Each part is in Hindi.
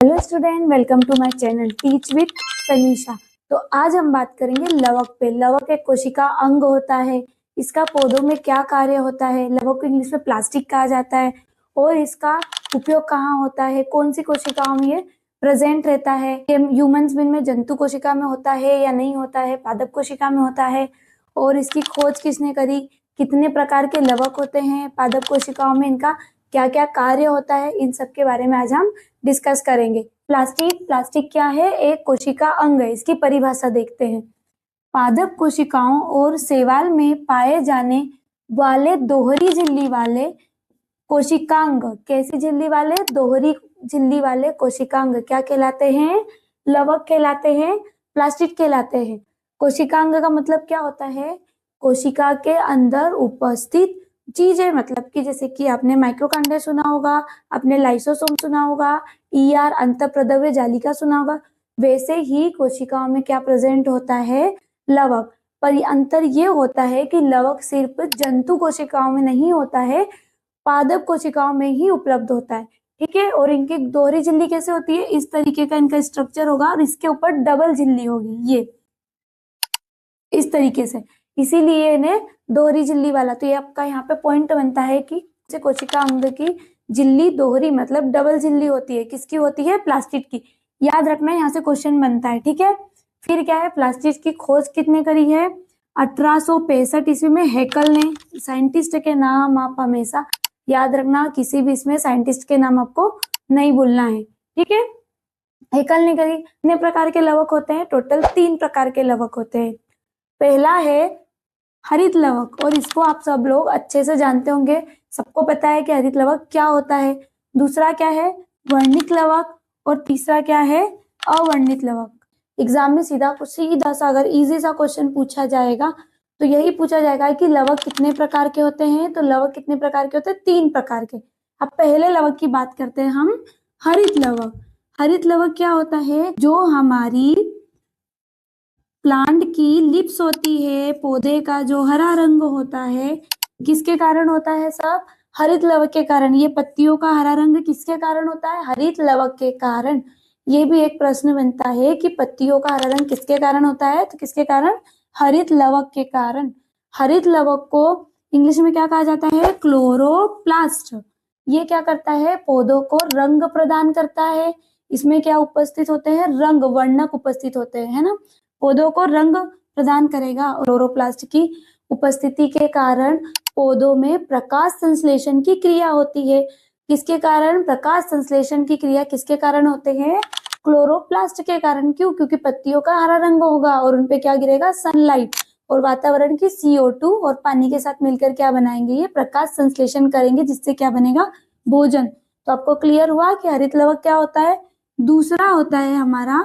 Hello student, welcome to my channel teach with Tanisha. तो आज हम बात करेंगे लवक पे। लवक एक कोशिका अंग होता है। इसका पौधों में क्या कार्य होता है? लवक को इंग्लिश में प्लास्टिक कहा जाता है। और इसका उपयोग कहाँ होता है? कौन सी कोशिकाओं में ये प्रेजेंट रहता है? ह्यूमंस में जंतु कोशिका में होता है या नहीं होता है? पादप कोशिका में होता है? और इसकी खोज किसने करी? कितने प्रकार के लवक होते हैं पादप कोशिकाओं में? इनका क्या क्या कार्य होता है? इन सब के बारे में आज हम डिस्कस करेंगे। प्लास्टिक क्या है? एक कोशिका अंग है। इसकी परिभाषा देखते हैं। पादप कोशिकाओं और शैवाल में पाए जाने वाले दोहरी झिल्ली वाले कोशिकांग, कैसी झिल्ली वाले? दोहरी झिल्ली वाले कोशिकांग क्या कहलाते हैं? लवक कहलाते हैं, प्लास्टिक कहलाते हैं। कोशिकांग का मतलब क्या होता है? कोशिका के अंदर उपस्थित चीजें, मतलब कि जैसे कि आपने माइक्रोकांडिया सुना होगा, आपने लाइसोसोम सुना होगा, ईआर अंतःप्रद्रव्य जालिका सुना होगा। वैसे ही कोशिकाओं में क्या प्रेजेंट होता है? लवक। पर अंतर ये होता है कि लवक सिर्फ जंतु कोशिकाओं में नहीं होता है, पादप कोशिकाओं में ही उपलब्ध होता है। ठीक है। और इनकी दोहरी झिल्ली कैसे होती है? इस तरीके का इनका स्ट्रक्चर होगा और इसके ऊपर डबल झिल्ली होगी, ये इस तरीके से, इसीलिए इन्हें दोहरी झिल्ली वाला। तो ये आपका यहाँ पे पॉइंट बनता है कि कोशिका अंग की झिल्ली दोहरी मतलब डबल झिल्ली होती है। किसकी होती है? प्लास्टिक की। याद रखना, यहाँ से क्वेश्चन बनता है। ठीक है। फिर क्या है? प्लास्टिक की खोज कितने करी है? 1865 ईस्वी में हैकल ने। साइंटिस्ट के नाम आप हमेशा याद रखना, किसी भी इसमें साइंटिस्ट के नाम आपको नहीं भूलना है। ठीक है। हैकल ने करी। कितने प्रकार के लवक होते हैं? टोटल 3 प्रकार के लवक होते हैं। पहला है हरित लवक, और इसको आप सब लोग अच्छे से जानते होंगे, सबको पता है कि हरित लवक क्या होता है। दूसरा क्या है? वर्णित लवक। और तीसरा क्या है? अवर्णित लवक। एग्जाम में सीधा सा अगर इजी सा क्वेश्चन पूछा जाएगा तो यही पूछा जाएगा कि लवक कितने प्रकार के होते हैं। तो लवक कितने प्रकार के होते हैं? 3 प्रकार के। अब पहले लवक की बात करते हैं हम, हरित लवक। हरित लवक क्या होता है? जो हमारी प्लांट की लिप्स होती है, पौधे का जो हरा रंग होता है, किसके कारण होता है? सब हरित लवक के कारण। ये पत्तियों का हरा रंग किसके कारण होता है? हरित लवक के कारण। ये भी एक प्रश्न बनता है कि पत्तियों का हरा रंग किसके कारण होता है? तो किसके कारण? हरित लवक के कारण। हरित लवक को इंग्लिश में क्या कहा जाता है? क्लोरोप्लास्ट। ये क्या करता है? पौधों को रंग प्रदान करता है। इसमें क्या उपस्थित होते हैं? रंग, वर्णक उपस्थित होते हैं, है ना। पौधों को रंग प्रदान करेगा। और क्लोरोप्लास्ट की उपस्थिति के कारण पौधों में प्रकाश संश्लेषण की क्रिया होती है। किसके कारण? प्रकाश संश्लेषण की क्रिया किसके कारण होते हैं? क्लोरोप्लास्ट के कारण। क्यों? क्योंकि पत्तियों का हरा रंग होगा और उनपे क्या गिरेगा? सनलाइट। और वातावरण की CO2 और पानी के साथ मिलकर क्या बनाएंगे? ये प्रकाश संश्लेषण करेंगे, जिससे क्या बनेगा? भोजन। तो आपको क्लियर हुआ कि हरित लवक क्या होता है। दूसरा होता है हमारा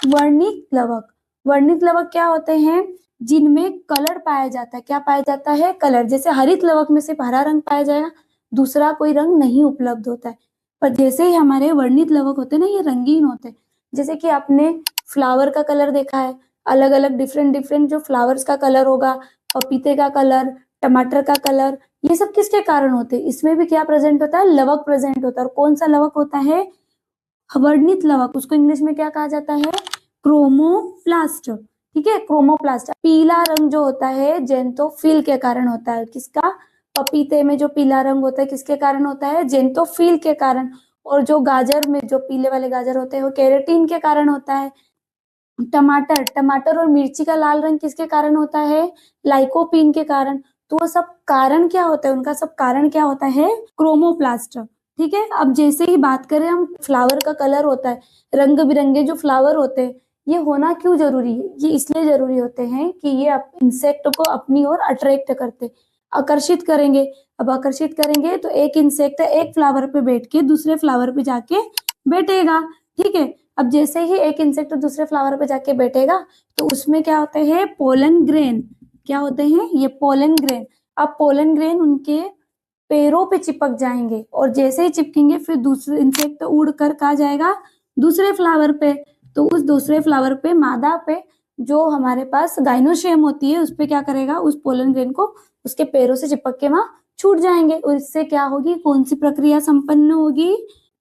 वर्णित लवक। वर्णित लवक क्या होते हैं? जिनमें कलर पाया जाता है। क्या पाया जाता है? कलर। जैसे हरित लवक में सिर्फ हरा रंग पाया जाएगा, दूसरा कोई रंग नहीं उपलब्ध होता है। पर जैसे ही हमारे वर्णित लवक होते हैं ना, ये रंगीन होते हैं। जैसे कि आपने फ्लावर का कलर देखा है, अलग अलग डिफरेंट जो फ्लावर्स का कलर होगा, पपीते का कलर, टमाटर का कलर, ये सब किसके कारण होते हैं? इसमें भी क्या प्रेजेंट होता है? लवक प्रेजेंट होता है। और कौन सा लवक होता है? वर्णित लवक। उसको इंग्लिश में क्या कहा जाता है? क्रोमोप्लास्ट। ठीक है, क्रोमोप्लास्ट। पीला रंग जो होता है जेंटोफिल के कारण होता है। किसका? पपीते में जो पीला रंग होता है किसके कारण होता है? जेंटोफिल के कारण। और जो गाजर में जो पीले वाले गाजर होते हैं वो केराटिन के कारण होता है। टमाटर और मिर्ची का लाल रंग किसके कारण होता है? लाइकोपीन के कारण। तो वो सब कारण क्या होता है? उनका सब कारण क्या होता है? क्रोमोप्लास्ट। ठीक है। अब जैसे ही बात करें हम, फ्लावर का कलर होता है, रंग बिरंगे जो फ्लावर होते हैं, ये होना क्यों जरूरी है? ये इसलिए जरूरी होते हैं कि ये इंसेक्ट को अपनी ओर अट्रैक्ट करते, आकर्षित करेंगे। अब आकर्षित करेंगे तो एक इंसेक्ट एक फ्लावर पे बैठ के दूसरे फ्लावर पे जाके बैठेगा। ठीक है। अब जैसे ही एक इंसेक्ट दूसरे फ्लावर पे जाके बैठेगा तो उसमें क्या होते हैं? Pollen grain. क्या होते हैं? ये पोलन ग्रेन। अब पोलन ग्रेन उनके पैरों पे चिपक जाएंगे, और जैसे ही चिपकेंगे फिर दूसरे इंसेक्ट उड़ कर कहा जाएगा? दूसरे फ्लावर पे। तो उस दूसरे फ्लावर पे मादा पे जो हमारे पास गाइनोशियम होती है, उस पे क्या करेगा? उस पोलन ग्रेन को उसके पैरों से चिपक के वहां छूट जाएंगे। और इससे क्या होगी? कौन सी प्रक्रिया संपन्न होगी?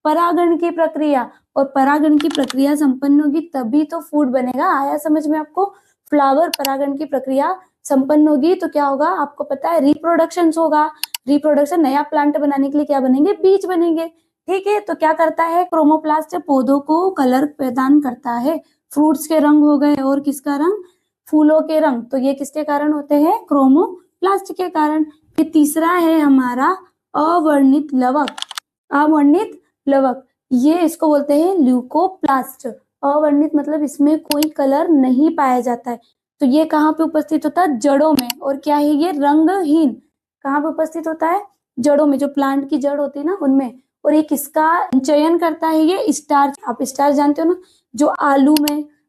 परागण की प्रक्रिया, और परागण की प्रक्रिया संपन्न होगी तभी तो फूड बनेगा। आया समझ में आपको? फ्लावर परागण की प्रक्रिया संपन्न होगी तो क्या होगा आपको पता है? रिप्रोडक्शन होगा। रिप्रोडक्शन, नया प्लांट बनाने के लिए क्या बनेंगे? बीज बनेंगे। ठीक है, तो क्या करता है क्रोमोप्लास्ट? पौधों को कलर प्रदान करता है। फ्रूट्स के रंग हो गए, और किसका रंग? फूलों के रंग। तो ये किसके कारण होते हैं? क्रोमोप्लास्ट के कारण। फिर तीसरा है हमारा अवर्णित लवक। अवर्णित लवक, ये इसको बोलते हैं ल्यूकोप्लास्ट। अवर्णित मतलब इसमें कोई कलर नहीं पाया जाता है। तो ये कहाँ पे उपस्थित होता है? जड़ों में। और क्या है ये? रंगहीन। कहाँ पे उपस्थित होता है? जड़ों में। जो प्लांट की जड़ होती है ना, उनमें। और ये किसका चयन करता है? ये स्टार्च। आप स्टार्च जानते हो ना, जो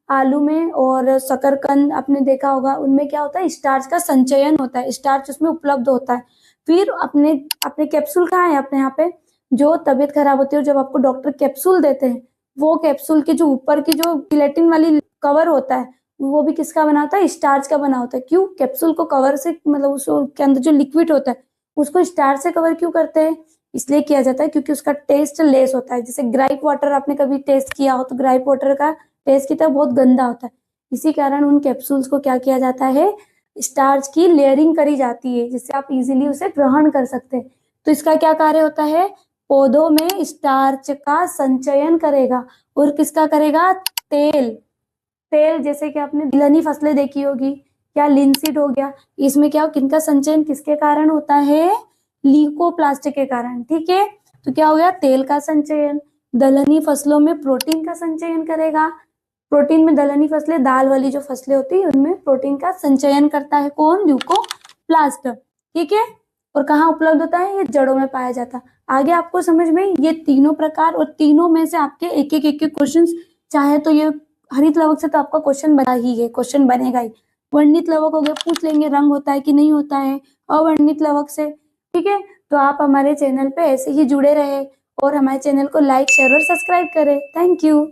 आलू में और शकरकंद आपने देखा होगा, उनमें क्या होता है? स्टार्च का संचयन होता है, स्टार्च उसमें उपलब्ध होता है। फिर अपने अपने कैप्सूल कहाँ है? अपने यहाँ पे जो तबीयत खराब होती है और जब आपको डॉक्टर कैप्सूल देते हैं, वो कैप्सूल के जो ऊपर की जो जिलेटिन वाली कवर होता है, वो भी किसका बना होता है? स्टार्च का बना होता है। क्यों? कैप्सूल को कवर से, मतलब उसके अंदर जो लिक्विड होता है उसको स्टार्च से कवर क्यों करते हैं? इसलिए किया जाता है क्योंकि उसका टेस्ट लेस होता है। जैसे ग्राइप वाटर आपने कभी टेस्ट किया हो, तो ग्राइप वाटर का टेस्ट की तरह बहुत गंदा होता है। इसी कारण उन कैप्सूल्स को क्या किया जाता है? स्टार्च की लेयरिंग करी जाती है, जिससे आप इजीली उसे ग्रहण कर सकते हैं। तो इसका क्या कार्य होता है? पौधों में स्टार्च का संचयन करेगा। और किसका करेगा? तेल। तेल, जैसे कि आपने तिलहनी फसलें देखी होगी, या लिनसीड हो गया, इसमें क्या किनका संचयन किसके कारण होता है? ल्यूकोप्लास्ट के कारण। ठीक है, तो क्या हो गया? तेल का संचयन। दलहनी फसलों में प्रोटीन का संचयन करेगा। प्रोटीन में दलहनी फसलें, दाल वाली जो फसलें होती है, उनमें प्रोटीन का संचयन करता है कौन? ल्यूकोप्लास्ट। ठीक है, और कहाँ उपलब्ध होता है? ये जड़ों में पाया जाता है। आगे आपको समझ में ये तीनों प्रकार, और तीनों में से आपके एक एक क्वेश्चन, चाहे तो ये हरित लवक से तो आपका क्वेश्चन बना ही है, क्वेश्चन बनेगा ही। वर्णित लवक हो गया, पूछ लेंगे रंग होता है कि नहीं होता है अवर्णित लवक से। ठीक है, तो आप हमारे चैनल पे ऐसे ही जुड़े रहे, और हमारे चैनल को लाइक, शेयर और सब्सक्राइब करें। Thank you.